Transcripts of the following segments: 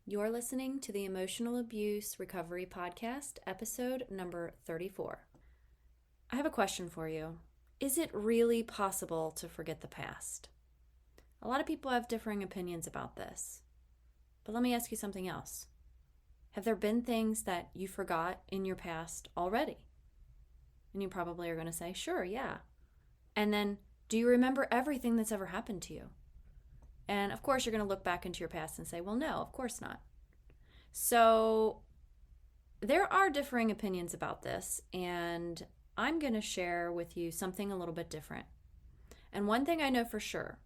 You're listening to the Emotional Abuse Recovery Podcast, episode number 34. I have a question for you. Is it really possible to forget the past? A lot of people have differing opinions about this. But let me ask you something else. Have there been things that you forgot in your past already? And you probably are going to say, sure, yeah. And then, do you remember everything that's ever happened to you? And of course, you're going to look back into your past and say, well, no, of course not. So there are differing opinions about this, and I'm going to share with you something a little bit different. And one thing I know for sure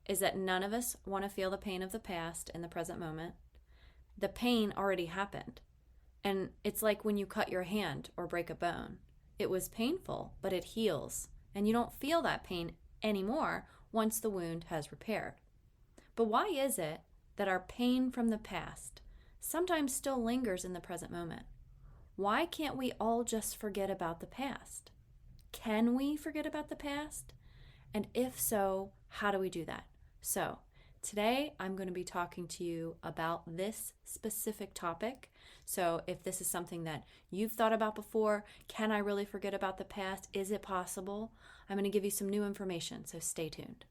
is that none of us want to feel the pain of the past in the present moment. The pain already happened. And it's like when you cut your hand or break a bone. It was painful, but it heals. And you don't feel that pain anymore once the wound has repaired. But why is it that our pain from the past sometimes still lingers in the present moment? Why can't we all just forget about the past? Can we forget about the past? And if so, how do we do that? So, today I'm going to be talking to you about this specific topic. So, if this is something that you've thought about before, can I really forget about the past? Is it possible? I'm going to give you some new information, so stay tuned.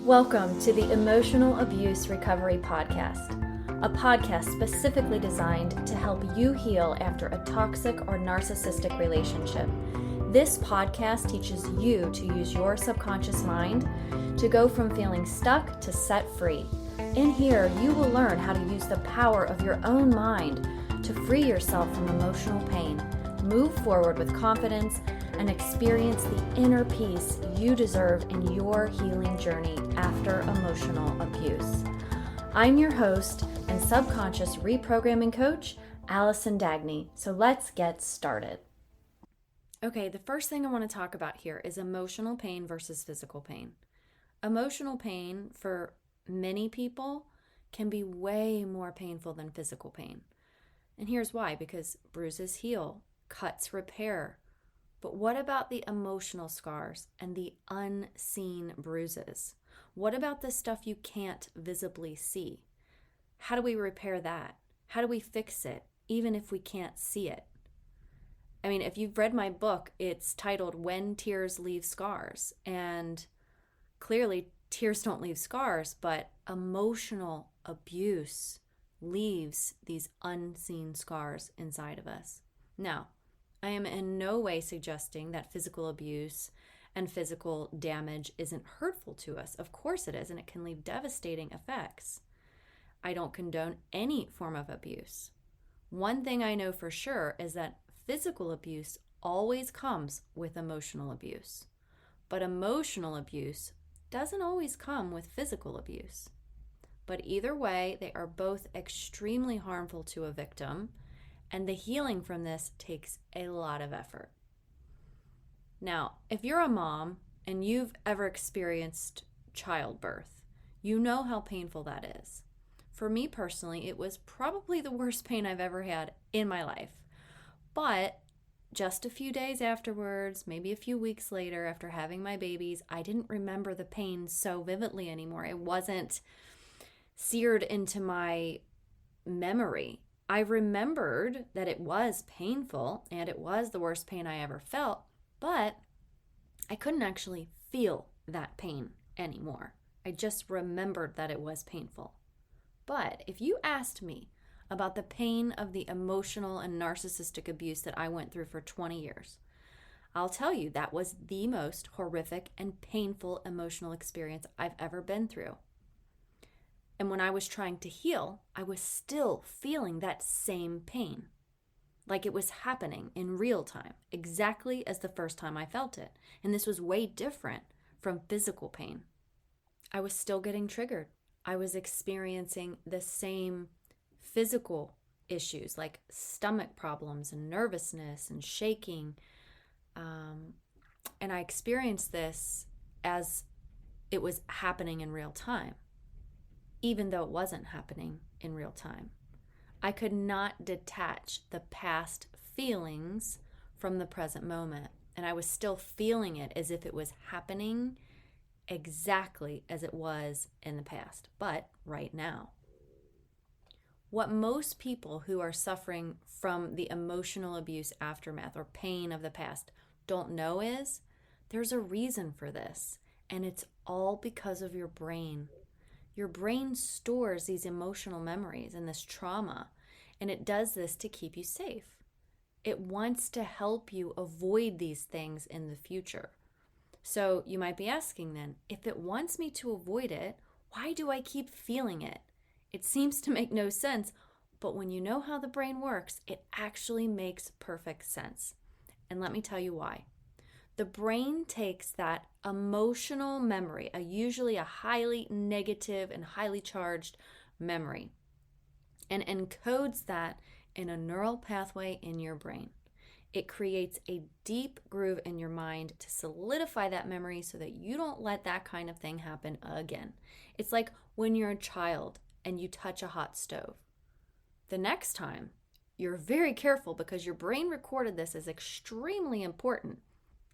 Welcome to the Emotional Abuse Recovery Podcast, a podcast specifically designed to help you heal after a toxic or narcissistic relationship. This podcast teaches you to use your subconscious mind to go from feeling stuck to set free. In here, you will learn how to use the power of your own mind to free yourself from emotional pain, move forward with confidence, and experience the inner peace you deserve in your healing journey after emotional abuse. I'm your host and subconscious reprogramming coach, Allison Dagny. So let's get started. Okay, the first thing I want to talk about here is emotional pain versus physical pain. Emotional pain for many people can be way more painful than physical pain. And here's why, because bruises heal, cuts repair. But what about the emotional scars and the unseen bruises? What about the stuff you can't visibly see? How do we repair that? How do we fix it, even if we can't see it? I mean, if you've read my book, it's titled When Tears Leave Scars. And clearly, tears don't leave scars, but emotional abuse leaves these unseen scars inside of us. Now, I am in no way suggesting that physical abuse and physical damage isn't hurtful to us. Of course it is, and it can leave devastating effects. I don't condone any form of abuse. One thing I know for sure is that physical abuse always comes with emotional abuse. But emotional abuse doesn't always come with physical abuse. But either way, they are both extremely harmful to a victim, and the healing from this takes a lot of effort. Now, if you're a mom and you've ever experienced childbirth, you know how painful that is. For me personally, it was probably the worst pain I've ever had in my life. But just a few days afterwards, maybe a few weeks later after having my babies, I didn't remember the pain so vividly anymore. It wasn't seared into my memory. I remembered that it was painful and it was the worst pain I ever felt, but I couldn't actually feel that pain anymore. I just remembered that it was painful. But if you asked me about the pain of the emotional and narcissistic abuse that I went through for 20 years, I'll tell you that was the most horrific and painful emotional experience I've ever been through. And when I was trying to heal, I was still feeling that same pain, like it was happening in real time, exactly as the first time I felt it. And this was way different from physical pain. I was still getting triggered. I was experiencing the same physical issues like stomach problems and nervousness and shaking. And I experienced this as it was happening in real time, even though it wasn't happening in real time. I could not detach the past feelings from the present moment. and I was still feeling it as if it was happening exactly as it was in the past, but right now. What most people who are suffering from the emotional abuse aftermath or pain of the past don't know is there's a reason for this, and it's all because of your brain. Your brain stores these emotional memories and this trauma, and it does this to keep you safe. It wants to help you avoid these things in the future. So you might be asking then, if it wants me to avoid it, why do I keep feeling it? It seems to make no sense, but when you know how the brain works, it actually makes perfect sense. And let me tell you why. The brain takes that emotional memory, usually a highly negative and highly charged memory, and encodes that in a neural pathway in your brain. It creates a deep groove in your mind to solidify that memory so that you don't let that kind of thing happen again. It's like when you're a child and you touch a hot stove. The next time, you're very careful because your brain recorded this as extremely important.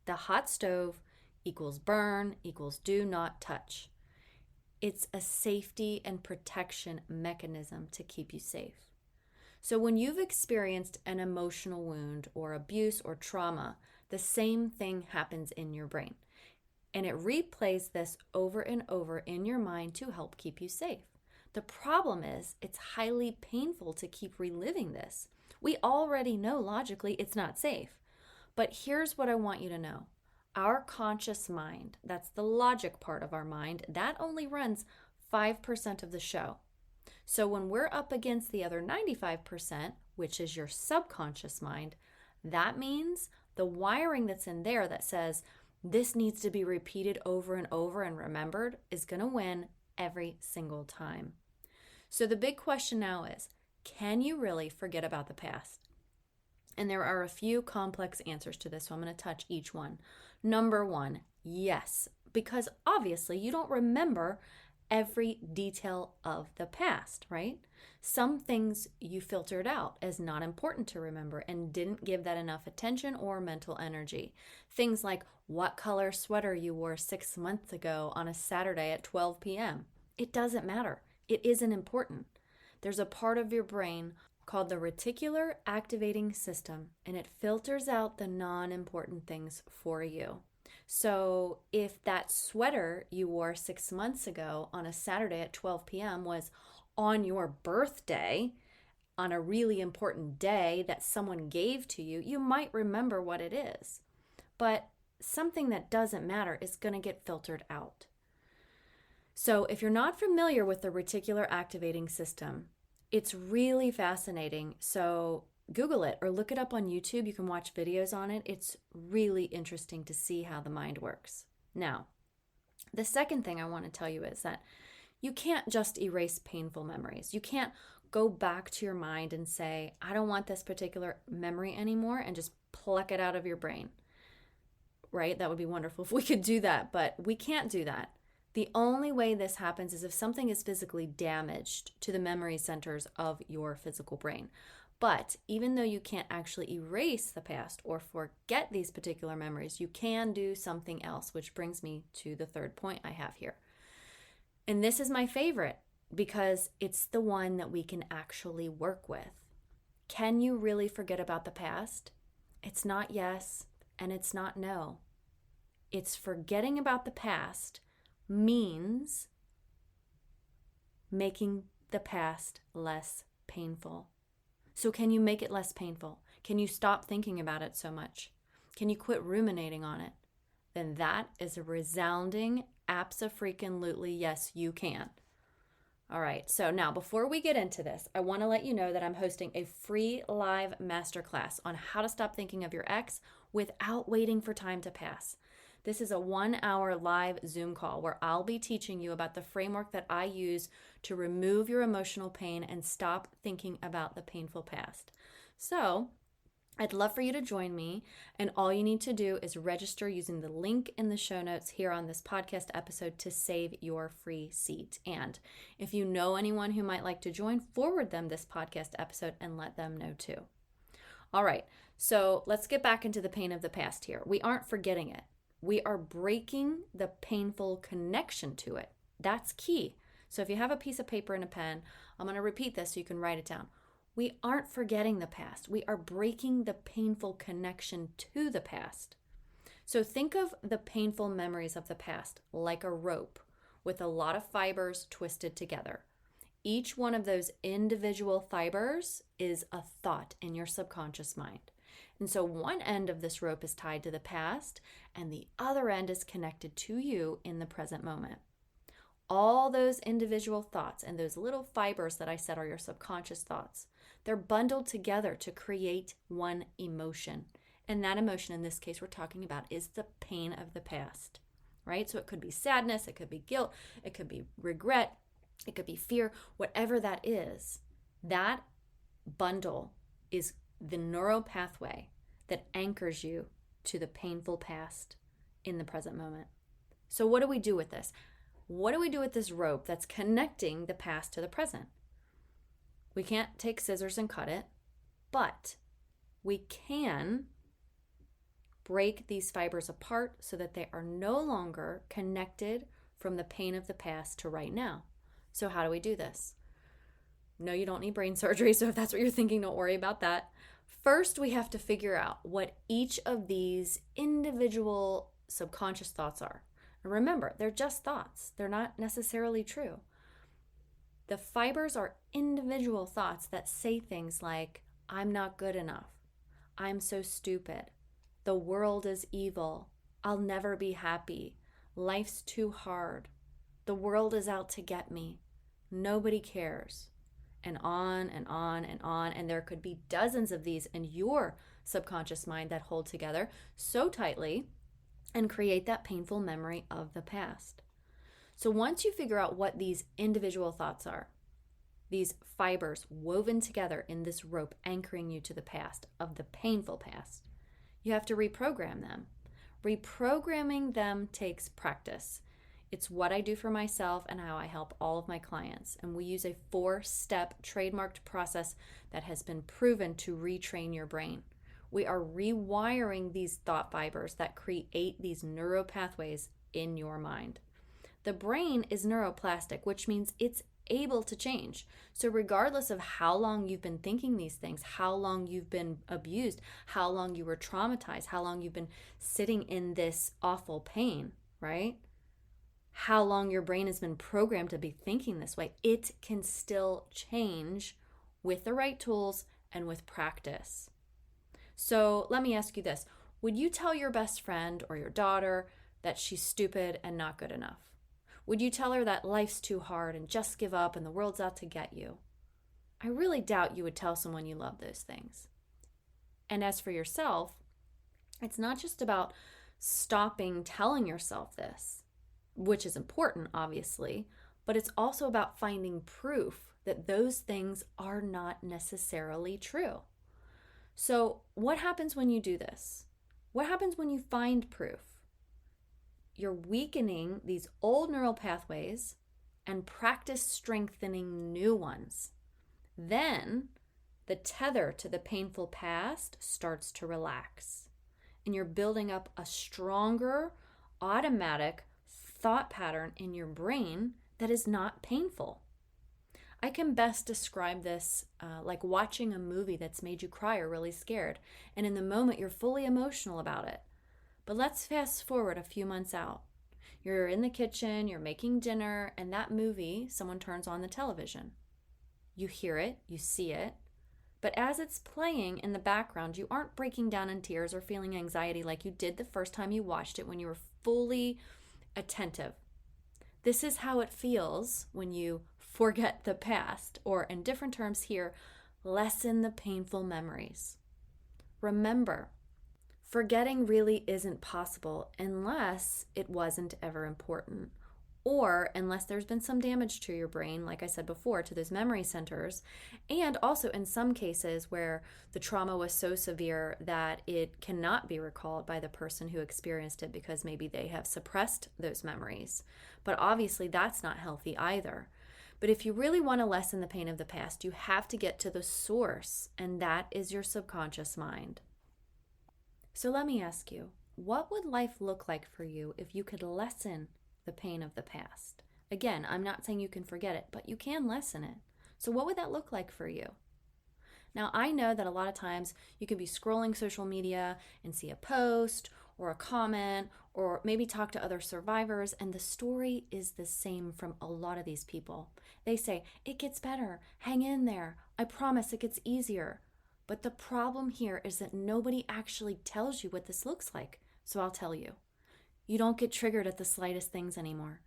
The hot stove equals burn equals do not touch. It's a safety and protection mechanism to keep you safe. So when you've experienced an emotional wound or abuse or trauma, the same thing happens in your brain. And it replays this over and over in your mind to help keep you safe. The problem is it's highly painful to keep reliving this. We already know logically it's not safe. But here's what I want you to know. Our conscious mind, that's the logic part of our mind, that only runs 5% of the show. So when we're up against the other 95%, which is your subconscious mind, that means the wiring that's in there that says this needs to be repeated over and over and remembered is going to win every single time. So the big question now is, can you really forget about the past? And there are a few complex answers to this, so I'm going to touch each one. Number one, yes, because obviously you don't remember every detail of the past, right? Some things you filtered out as not important to remember and didn't give that enough attention or mental energy. Things like what color sweater you wore 6 months ago on a Saturday at 12 p.m. It doesn't matter. It isn't important. There's a part of your brain called the reticular activating system, and it filters out the non-important things for you. So if that sweater you wore 6 months ago on a Saturday at 12 p.m. was on your birthday, on a really important day that someone gave to you, you might remember what it is. But something that doesn't matter is going to get filtered out. So if you're not familiar with the reticular activating system, it's really fascinating. So Google it or look it up on YouTube. You can watch videos on it. It's really interesting to see how the mind works. Now, the second thing I want to tell you is that you can't just erase painful memories. You can't go back to your mind and say, I don't want this particular memory anymore, and just pluck it out of your brain, right? That would be wonderful if we could do that, but we can't do that. The only way this happens is if something is physically damaged to the memory centers of your physical brain. But even though you can't actually erase the past or forget these particular memories, you can do something else, which brings me to the third point I have here. And this is my favorite because it's the one that we can actually work with. Can you really forget about the past? It's not yes, and it's not no. It's forgetting about the past means making the past less painful. So can you make it less painful? Can you stop thinking about it so much? Can you quit ruminating on it? Then that is a resounding abso-freaking-lutely yes, you can. All right, so now before we get into this, I want to let you know that I'm hosting a free live masterclass on how to stop thinking of your ex without waiting for time to pass. This is a 1-hour live Zoom call where I'll be teaching you about the framework that I use to remove your emotional pain and stop thinking about the painful past. So I'd love for you to join me, and all you need to do is register using the link in the show notes here on this podcast episode to save your free seat. And if you know anyone who might like to join, forward them this podcast episode and let them know too. All right, so let's get back into the pain of the past here. We aren't forgetting it. We are breaking the painful connection to it. That's key. So if you have a piece of paper and a pen, I'm going to repeat this so you can write it down. We aren't forgetting the past. We are breaking the painful connection to the past. So think of the painful memories of the past like a rope with a lot of fibers twisted together. Each one of those individual fibers is a thought in your subconscious mind. And so one end of this rope is tied to the past, and the other end is connected to you in the present moment. All those individual thoughts and those little fibers that I said are your subconscious thoughts, they're bundled together to create one emotion. And that emotion, in this case we're talking about, is the pain of the past, right? So it could be sadness, it could be guilt, it could be regret, it could be fear, whatever that is. That bundle is the neural pathway that anchors you to the painful past in the present moment. So what do we do with this? What do we do with this rope that's connecting the past to the present? We can't take scissors and cut it, but we can break these fibers apart so that they are no longer connected from the pain of the past to right now. So how do we do this? No, you don't need brain surgery, so if that's what you're thinking, don't worry about that. First, we have to figure out what each of these individual subconscious thoughts are. And remember, they're just thoughts. They're not necessarily true. The fibers are individual thoughts that say things like, I'm not good enough. I'm so stupid. The world is evil. I'll never be happy. Life's too hard. The world is out to get me. Nobody cares. And on and on and on. And there could be dozens of these in your subconscious mind that hold together so tightly and create that painful memory of the past. So once you figure out what these individual thoughts are, these fibers woven together in this rope anchoring you to the past of the painful past, you have to reprogram them. Reprogramming them takes practice. It's what I do for myself and how I help all of my clients. And we use a 4-step trademarked process that has been proven to retrain your brain. We are rewiring these thought fibers that create these neural pathways in your mind. The brain is neuroplastic, which means it's able to change. So regardless of how long you've been thinking these things, how long you've been abused, how long you were traumatized, how long you've been sitting in this awful pain, right? How long your brain has been programmed to be thinking this way, it can still change with the right tools and with practice. So let me ask you this. Would you tell your best friend or your daughter that she's stupid and not good enough? Would you tell her that life's too hard and just give up and the world's out to get you? I really doubt you would tell someone you love those things. And as for yourself, it's not just about stopping telling yourself this, which is important, obviously, but it's also about finding proof that those things are not necessarily true. So what happens when you do this? What happens when you find proof? You're weakening these old neural pathways and practice strengthening new ones. Then the tether to the painful past starts to relax, and you're building up a stronger, automatic thought pattern in your brain that is not painful. I can best describe this like watching a movie that's made you cry or really scared, and in the moment you're fully emotional about it. But let's fast forward a few months out. You're in the kitchen, you're making dinner, and that movie, someone turns on the television. You hear it, you see it, but as it's playing in the background, you aren't breaking down in tears or feeling anxiety like you did the first time you watched it when you were fully attentive. This is how it feels when you forget the past, or in different terms here, lessen the painful memories. Remember, forgetting really isn't possible unless it wasn't ever important, or unless there's been some damage to your brain, like I said before, to those memory centers, and also in some cases where the trauma was so severe that it cannot be recalled by the person who experienced it because maybe they have suppressed those memories. But obviously that's not healthy either. But if you really want to lessen the pain of the past, you have to get to the source, and that is your subconscious mind. So let me ask you, what would life look like for you if you could lessen the pain of the past? Again, I'm not saying you can forget it, but you can lessen it. So what would that look like for you? Now, I know that a lot of times you can be scrolling social media and see a post or a comment or maybe talk to other survivors, and the story is the same from a lot of these people. They say, it gets better, hang in there, I promise it gets easier. But the problem here is that nobody actually tells you what this looks like. So I'll tell you. You don't get triggered at the slightest things anymore.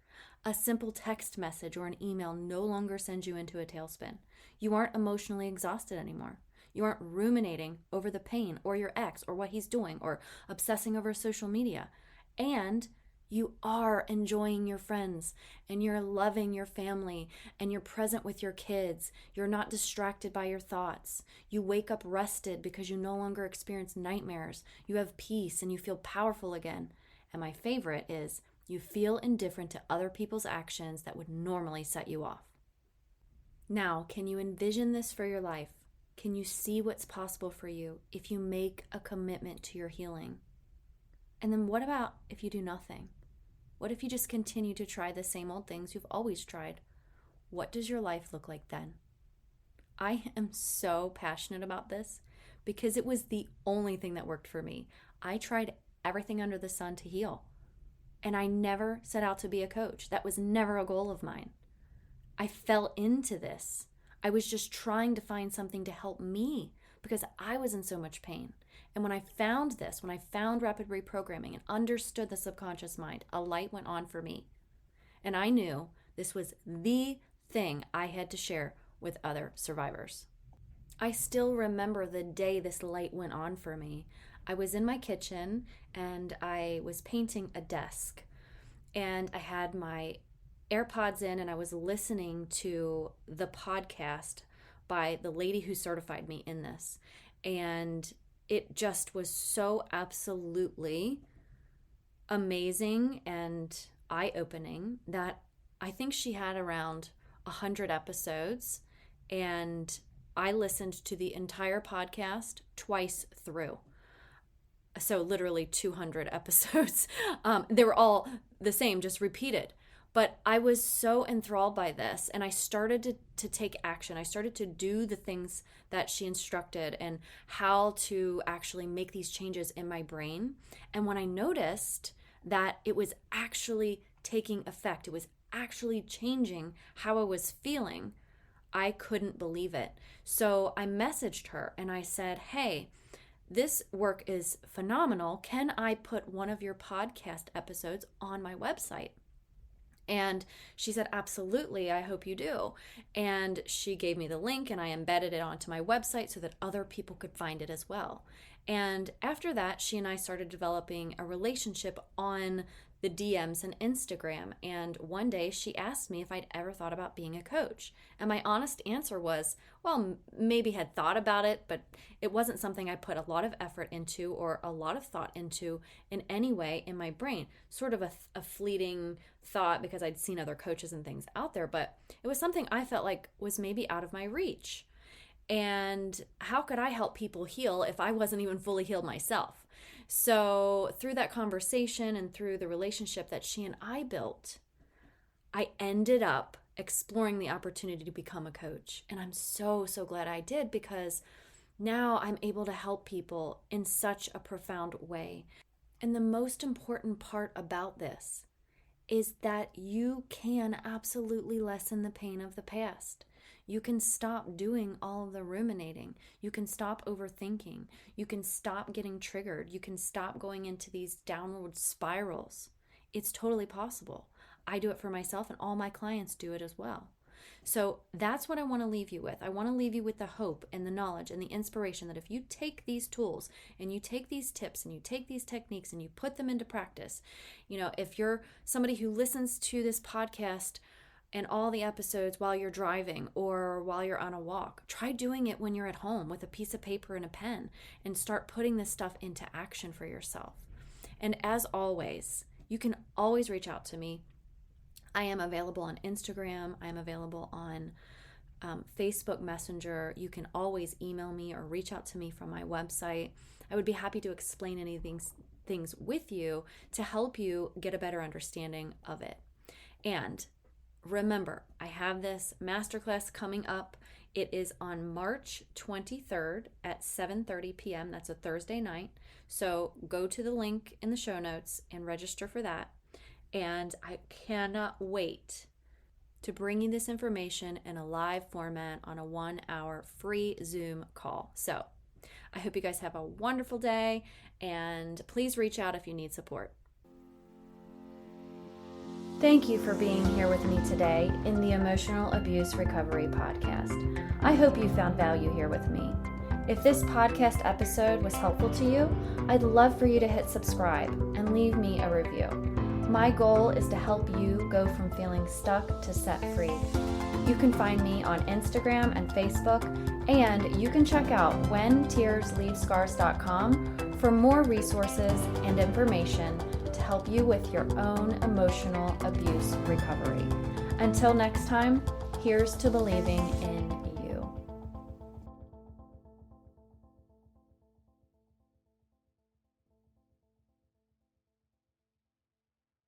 A simple text message or an email no longer sends you into a tailspin. You aren't emotionally exhausted anymore. You aren't ruminating over the pain or your ex or what he's doing or obsessing over social media. And you are enjoying your friends and you're loving your family and you're present with your kids. You're not distracted by your thoughts. You wake up rested because you no longer experience nightmares. You have peace and you feel powerful again. And my favorite is you feel indifferent to other people's actions that would normally set you off. Now, can you envision this for your life? Can you see what's possible for you if you make a commitment to your healing? And then what about if you do nothing? What if you just continue to try the same old things you've always tried? What does your life look like then? I am so passionate about this because it was the only thing that worked for me. I tried everything under the sun to heal. And I never set out to be a coach. That was never a goal of mine. I fell into this. I was just trying to find something to help me because I was in so much pain. And when I found this, when I found rapid reprogramming and understood the subconscious mind, a light went on for me. And I knew this was the thing I had to share with other survivors. I still remember the day this light went on for me. I was in my kitchen and I was painting a desk. And I had my AirPods in and I was listening to the podcast by the lady who certified me in this. And it just was so absolutely amazing and eye-opening that I think she had around 100 episodes, and I listened to the entire podcast twice through. So literally 200 episodes. They were all the same, just repeated. But I was so enthralled by this, and I started to take action. I started to do the things that she instructed and how to actually make these changes in my brain. And when I noticed that it was actually taking effect, it was actually changing how I was feeling, I couldn't believe it. So I messaged her and I said, hey, this work is phenomenal. Can I put one of your podcast episodes on my website? And she said, absolutely, I hope you do. And she gave me the link and I embedded it onto my website so that other people could find it as well. And after that, she and I started developing a relationship on the DMs and Instagram. And one day she asked me if I'd ever thought about being a coach. And my honest answer was, well, maybe had thought about it, but it wasn't something I put a lot of effort into or a lot of thought into in any way in my brain. Sort of a fleeting thought because I'd seen other coaches and things out there, but it was something I felt like was maybe out of my reach. And how could I help people heal if I wasn't even fully healed myself? So through that conversation and through the relationship that she and I built, I ended up exploring the opportunity to become a coach. And I'm so glad I did, because now I'm able to help people in such a profound way. And the most important part about this is that you can absolutely lessen the pain of the past. You can stop doing all of the ruminating. You can stop overthinking. You can stop getting triggered. You can stop going into these downward spirals. It's totally possible. I do it for myself and all my clients do it as well. So that's what I want to leave you with. I want to leave you with the hope and the knowledge and the inspiration that if you take these tools and you take these tips and you take these techniques and you put them into practice, if you're somebody who listens to this podcast and all the episodes while you're driving or while you're on a walk, try doing it when you're at home with a piece of paper and a pen and start putting this stuff into action for yourself. And as always, you can always reach out to me. I am available on Instagram. I am available on Facebook Messenger. You can always email me or reach out to me from my website. I would be happy to explain any things with you to help you get a better understanding of it. And remember, I have this masterclass coming up. It is on March 23rd at 7:30 p.m. That's a Thursday night. So go to the link in the show notes and register for that. And I cannot wait to bring you this information in a live format on a 1-hour free Zoom call. So I hope you guys have a wonderful day, and please reach out if you need support. Thank you for being here with me today in the Emotional Abuse Recovery Podcast. I hope you found value here with me. If this podcast episode was helpful to you, I'd love for you to hit subscribe and leave me a review. My goal is to help you go from feeling stuck to set free. You can find me on Instagram and Facebook, and you can check out whentearsleavescars.com for more resources and information to help you with your own emotional abuse recovery. Until next time, here's to believing in